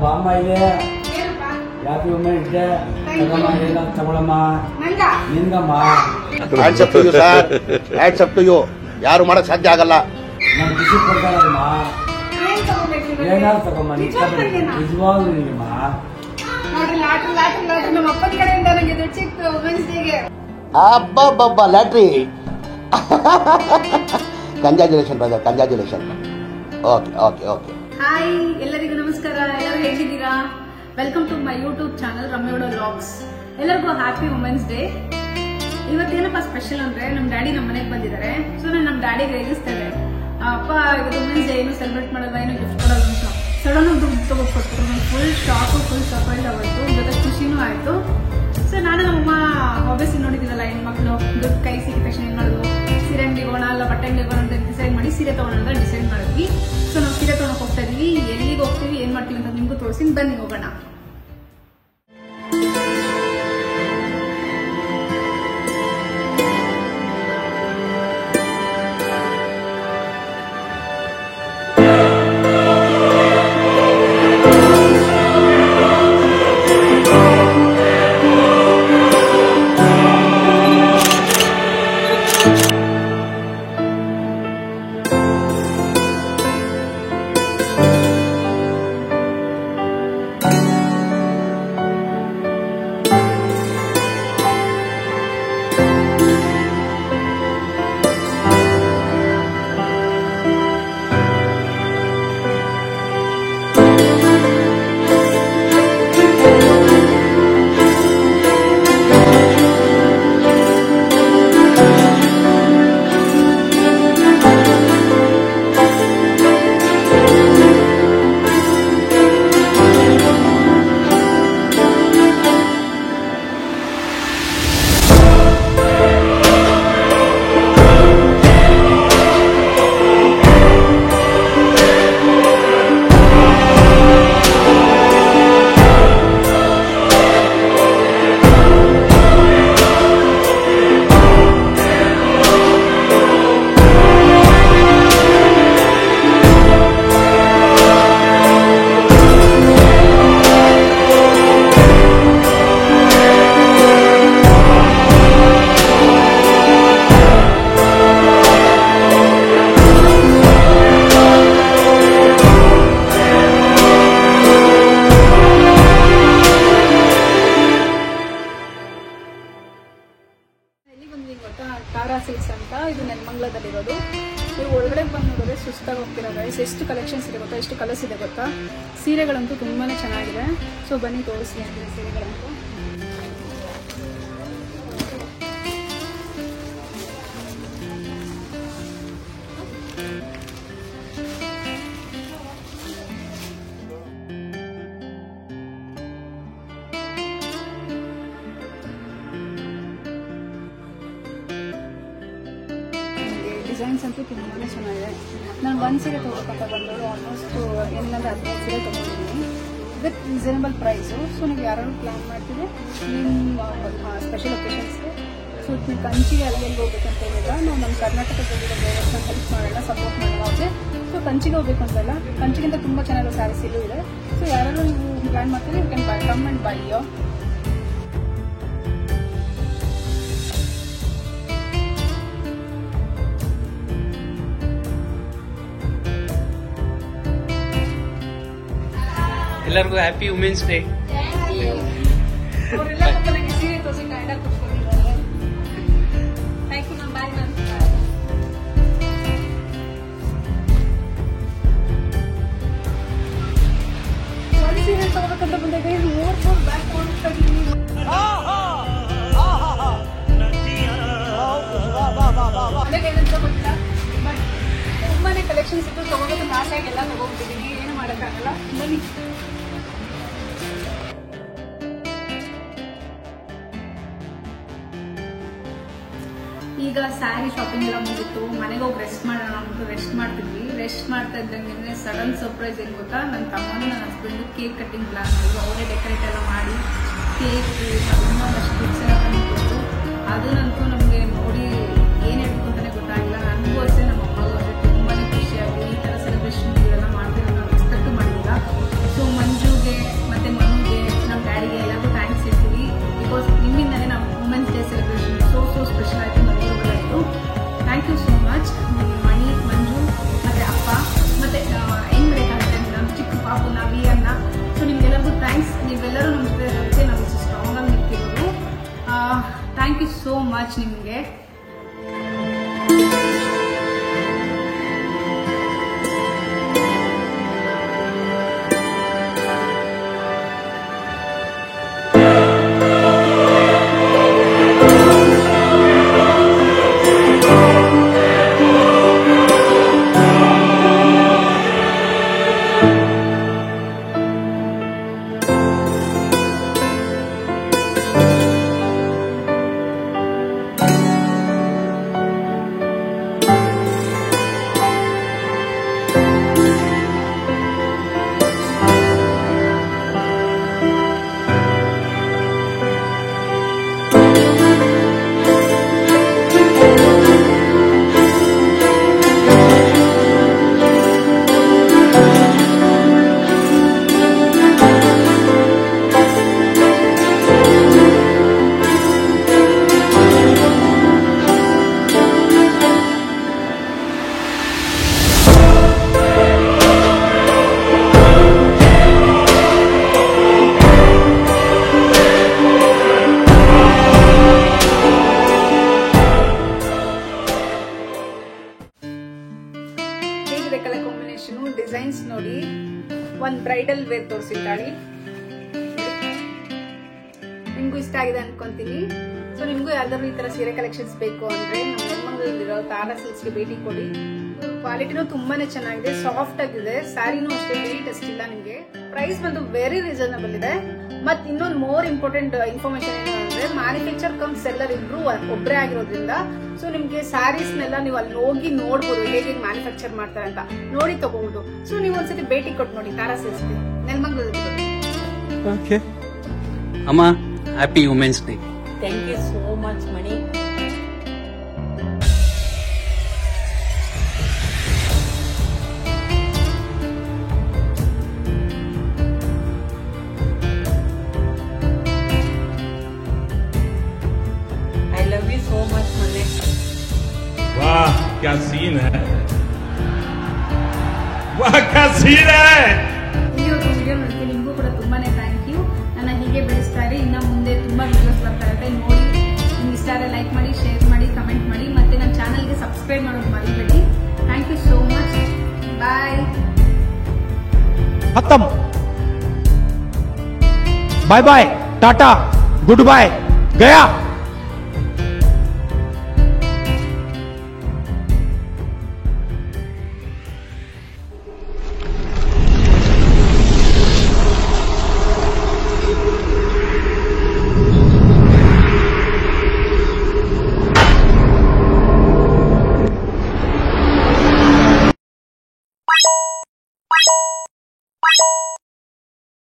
ಬಾಮ್ಮ ಇದೆ happy women's day ತಗೊಳಮ್ಮ Ningamma ಯಾರು ಮಾಡಕ್ ಸಾಧ್ಯ ಆಗಲ್ಲ. ನಾನು ಖುಷಿ ಕೊಡ್ತಾರಮ್ಮ ಏನಾದ್ರು ತಗೊಮ್ಮ ನಿಜವಾಗ್ಲು ನಿಮ್ಮಮ್ಮ ಅಬ್ಬಬ್ಬಬ್ಬ ಲ್ಯಾಟ್ರಿ. Congratulation brother, congratulation. Okay okay okay. Hi ಎಲ್ಲರಿಗೂ ನಮಸ್ಕಾರ. ಎಲ್ಲರೂ ಹೇಗಿದ್ದೀರಾ? Welcome to my YouTube channel ರಮ್ಯಗೌಡ vlogs. ಎಲ್ಲರಿಗೂ ಹ್ಯಾಪಿ ವುಮೆನ್ಸ್ ಡೇ. ಇವತ್ತೇನಪ್ಪ ಸ್ಪೆಷಲ್ ಅಂದ್ರೆ ನಮ್ ಡ್ಯಾಡಿ ನಮ್ಮ ಮನೆಗೆ ಬಂದಿದ್ದಾರೆ. ಸೊ ನಾನು ನಮ್ ಡ್ಯಾಡಿಗೆ ರೇಗಿಸ್ತೇವೆ, ಅಪ್ಪ ಇವತ್ತು ವುಮೆನ್ಸ್ ಡೇ ಏನು ಸೆಲೆಬ್ರೇಟ್ ಮಾಡೋದು, ಏನು ಗಿಫ್ಟ್ ಕೊಡೋದು ಅಂತ. ಸಡನ್ ದುಡ್ಡು ತಗೋಕೊಟ್ರು. ನಂಗೆ ಫುಲ್ ಶಾಕು, ಫುಲ್ ಸರ್ಪ್ರೈಸ್ ಆಗೋಯ್ತು, ಜೊತೆ ಖುಷಿನೂ ಆಯ್ತು. ಸೊ ನಾನು ನಮ್ಮಮ್ಮ ಆಬ್ವಿಯಸ್ಲಿ ನೋಡಿದ್ದೀನಲ್ಲ, ಹೆಣ್ಮಕ್ಳು ದುಡ್ಡು ಕೈ ಸಿಕ್ಕ ತಕ್ಷಣ ಏನ್ ಮಾಡೋದು, ಸೀರೆ ಅಂಗಡಿಗೆ ಹೋಗೋಣ ಅಲ್ಲ ಬಟ್ಟೆ ಅಂಗಡಿಗೆ ಹೋಗೋಣ ಅಂತ ಡಿಸೈಡ್ ಮಾಡಿ ಸೀರೆ ತಗೋಣ ಅಂತ ಡಿಸೈಡ್ ಮಾಡಿದ್ವಿ. ಸೊ ನಾವು ಸೀರೆ ತಗೊಂಡು ಹೋಗ್ತಾ ಇದೀವಿ. ಎಲ್ಲಿಗೆ ಹೋಗ್ತೀವಿ, ಏನ್ ಮಾಡ್ತೀವಿ ಅಂತ ನಿಮ್ಗೂ ತೋರಿಸಿ, ಬನ್ನಿ ಹೋಗೋಣ. ತಾರಾ ಸಿಲ್ಕ್ಸ್ ಅಂತ, ಇದು ನೆಲಮಂಗಲದಲ್ಲಿರೋದು. ನೀವು ಒಳಗಡೆ ಬಂದು ನೋಡಿದ್ರೆ ಸುಸ್ತಾಗಿ ಹೋಗ್ತೀರಾ ಗೈಸ್. ಎಷ್ಟು ಕಲೆಕ್ಷನ್ಸ್ ಇದೆ ಗೊತ್ತಾ, ಎಷ್ಟು ಕಲರ್ಸ್ ಇದೆ ಗೊತ್ತಾ. ಸೀರೆಗಳಂತೂ ತುಂಬಾನೇ ಚೆನ್ನಾಗಿದೆ. ಸೊ ಬನ್ನಿ ತೋರಿಸಿ ಅಂತೀವಿ ಸೀರೆಗಳಂತೂ. ಡಿಸೈನ್ಸ್ ಅಂತೂ ತುಂಬಾನೇ ಚೆನ್ನಾಗಿದೆ. ನಾನು ಒಂದು ಸೀರೆ ತೊಗೋಬೇಕಂತ ಬಂದವರು ಆಲ್ಮೋಸ್ಟ್ ಏನಿಲ್ಲ 15 ಸೀರೆ ತೊಗೊಂಡಿದ್ದೀನಿ ವಿತ್ ರೀಸನಬಲ್ ಪ್ರೈಸು. ಸೊ ನೀವು ಯಾರು ಪ್ಲಾನ್ ಮಾಡ್ತೀವಿ ನಿಮ್ಮ ಸ್ಪೆಷಲ್ ಒಕೇಶನ್ಸ್ಗೆ. ಸೊ ನೀವು ಕಂಚಿಗೆ ಅಲ್ಲಿಗೆ ಹೋಗ್ಬೇಕಂತ ಹೇಳಿದ್ರೆ ನಾವು ನಮ್ಮ ಕರ್ನಾಟಕದಲ್ಲಿರೋ ದೇವಸ್ಥಾನ ಹೆಲ್ಪ್ ಮಾಡೋಣ, ಸಪೋರ್ಟ್ ಮಾಡೋಣ ಅವ್ರಿಗೆ. ಸೊ ಕಂಚಿಗೆ ಹೋಗ್ಬೇಕು ಅಂತಲ್ಲ, ಕಂಚಿಗಿಂತ ತುಂಬ ಚೆನ್ನಾಗಿರೋ ಸ್ಯಾರೀಸಿಗೂ ಇದೆ. ಸೊ ಯಾರು ನೀವು ಪ್ಲಾನ್ ಮಾಡ್ತೀವಿ, you can buy come and buy yo. ಎಲ್ಲರಿಗೂ ಹ್ಯಾಪಿ ವುಮೆನ್ಸ್ ಡೇ. ಸೀರೆ ತೋರಿಸಿ ಡೈಲಾಗ್ ಕೊಟ್ಕೊಂಡಿದ್ದಾರೆ. Thank you ma'am, bye ma'am. ಒಂದು ಸೀರೆ ತಗೋಬೇಕಂತ ಬಂದಾಗ 3 ಬ್ಯಾಕ್ ಮಾಡ್ಕೊಂಡಿದ್ದೀನಿ. ಅದಕ್ಕೆ ಏನಂತ ಗೊತ್ತಿಲ್ಲ, ಬಟ್ ತುಂಬಾನೇ ಕಲೆಕ್ಷನ್ಸ್ ಇದ್ದು ತಗೋಬೇಕಂತ ಆಸೆಯಾಗಿ ಎಲ್ಲ ತಗೋಬಿಟ್ಟಿದ್ದೀನಿ. ಏನು ಮಾಡೋಕ್ಕಾಗಲ್ಲ. ಬನ್ನಿ. ಈಗ ಸ್ಯಾರಿ ಶಾಪಿಂಗ್ ಎಲ್ಲ ಮುಗಿತ್ತು, ಮನೆಗೆ ಹೋಗಿ ರೆಸ್ಟ್ ಮಾಡೋಣ ಅಂದ್ಬಿಟ್ಟು ರೆಸ್ಟ್ ಮಾಡ್ತಿದ್ವಿ. ರೆಸ್ಟ್ ಮಾಡ್ತಾ ಇದ್ದಂಗೆ ಸಡನ್ ಸರ್ಪ್ರೈಸ್ ಏನ್ ಗೊತ್ತಾ, ನನ್ನ ತಮ್ಮನು ನನ್ನ ಹಸ್ಬೆಂಡ್ ಕೇಕ್ ಕಟ್ಟಿಂಗ್ ಪ್ಲಾನ್ ಮಾಡಿದ್ರು. ಅವರೇ ಡೆಕೋರೇಟ್ ಎಲ್ಲ ಮಾಡಿ ಕೇಕ್ ಇನ್ನೊಂದಷ್ಟು ಗಿಫ್ಟ್ಸ್ ಎಲ್ಲ ತಂದುಕೊಟ್ಟು, ಅದನ್ನಂತೂ ನಮಗೆ ನೋಡಿ ಏನ್ ಹೇಳ್ಬೇಕು ಅಂತಾನೆ ಗೊತ್ತಾಗಿಲ್ಲ. ನನಗೂ ಅಷ್ಟೇ, ನಮ್ಮ ಅಮ್ಮಗೂ ಅಷ್ಟೇ ತುಂಬಾನೇ ಖುಷಿಯಾಗಿ ಈ ತರ ಸೆಲೆಬ್ರೇಷನ್ ಎಲ್ಲ ಮಾಡ್ತಿರೋ ನಾವು ಎಕ್ಸ್ಪೆಕ್ಟ್ ಮಾಡಿಲ್ಲ. ಸೊ ಫ್ರೆಂಡ್ಸ್, ನೀವೆಲ್ಲರೂ ನಮ್ಮ ಜೊತೆ ಇರೋದಕ್ಕೆ ನಾವು ಇಷ್ಟು ಸ್ಟ್ರಾಂಗ್ ಆಗಿ ನಿಂತಿರೋದು. ಥ್ಯಾಂಕ್ ಯು ಸೋ ಮಚ್ ನಿಮಗೆ. ಕಲರ್ ಕಾಂಬಿನೇಷನ್ ಡಿಸೈನ್ಸ್ ನೋಡಿ. ಒಂದ್ ಬ್ರೈಡಲ್ ವೇರ್ ತೋರಿಸಿದ್ದಾಳಿ, ನಿಮ್ಗೂ ಇಷ್ಟ ಆಗಿದೆ ಅನ್ಕೊಂತೀನಿ. ಸೊ ನಿಮ್ಗೂ ಯಾವ್ದಾದ್ರು ಈ ತರ ಸೀರೆ ಕಲೆಕ್ಷನ್ಸ್ ಬೇಕು ಅಂದ್ರೆ ನಮ್ಮ ನೆಲಮಂಗಲದಲ್ಲಿರೋ ತಾರಾ ಸಿಲ್ಕ್ಸ್ಗೆ ಭೇಟಿ ಕೊಡಿ. ಕ್ವಾಲಿಟಿನೂ ತುಂಬಾನೇ ಚೆನ್ನಾಗಿದೆ, ಸಾಫ್ಟ್ ಆಗಿದೆ. ಸ್ಯಾರಿನೂ ಅಷ್ಟೇ ವೆಯ್ಟ್ ಅಷ್ಟಿಲ್ಲ. ನಿಮ್ಗೆ ಪ್ರೈಸ್ ಬಂದು ವೆರಿ ರೀಸನಬಲ್ ಇದೆ. ಮತ್ ಇನ್ನೊಂದು ಮೋರ್ ಇಂಪಾರ್ಟೆಂಟ್ ಇನ್ಫಾರ್ಮೇಶನ್ ಏನು ಅಂದ್ರೆ ಮ್ಯಾನುಫ್ಯಾಕ್ಚರ್ ಕಮ್ ಸೆಲ್ಲರ್ ಇಬ್ರು ಒಬ್ಬರೇ ಆಗಿರೋದ್ರಿಂದ ಸೊ ನಿಮ್ಗೆ ಸ್ಯಾರೀಸ್ ನೆಲ್ಲ ನೀವು ಅಲ್ಲಿ ಹೋಗಿ ನೋಡ್ಬೋದು ಹೇಗೆ ಮ್ಯಾನುಫ್ಯಾಕ್ಚರ್ ಮಾಡ್ತಾರೆ ಅಂತ ನೋಡಿ ತಗೋಬಹುದು. ಸೊ ನೀವು ಒಂದ್ಸತಿ ಭೇಟಿ ಕೊಟ್ಟು ನೋಡಿ ತಾರಾ ಸಿಲ್ಕ್ಸ್ಗೆ ನೆಲಮಂಗಲದಲ್ಲಿ. ಓಕೆ ಅಮ್ಮ, happy women's day. Thank you so much, Mani. I love you so much, Mani. वाह क्या सीन है, वाह क्या सीन है. ವಿಡಿಯೋ ನೋಡ್ತೀನಿ. ನಿಮಗೂ ಕೂಡ ತುಂಬಾನೇ ಥ್ಯಾಂಕ್ ಯು. ನನ್ನ ಹೀಗೆ ಬೆಳೆಸ್ತಾ ಇರಿ. ಇನ್ನ ಮುಂದೆ ತುಂಬಾ ವಿಡಿಯೋಸ್ ಬರ್ತಾ ಇರುತ್ತೆ ನೋಡಿ. ನಿಮ್ಗೆ ಇಷ್ಟ ಆದರೆ ಲೈಕ್ ಮಾಡಿ, ಶೇರ್ ಮಾಡಿ, ಕಮೆಂಟ್ ಮಾಡಿ, ಮತ್ತೆ ನನ್ನ ಚಾನಲ್ಗೆ ಸಬ್ಸ್ಕ್ರೈಬ್ ಮಾಡೋದು ಮರಿಬೇಡಿ. Thank you so much. Bye. खत्म. Bye bye, tata, goodbye, गया.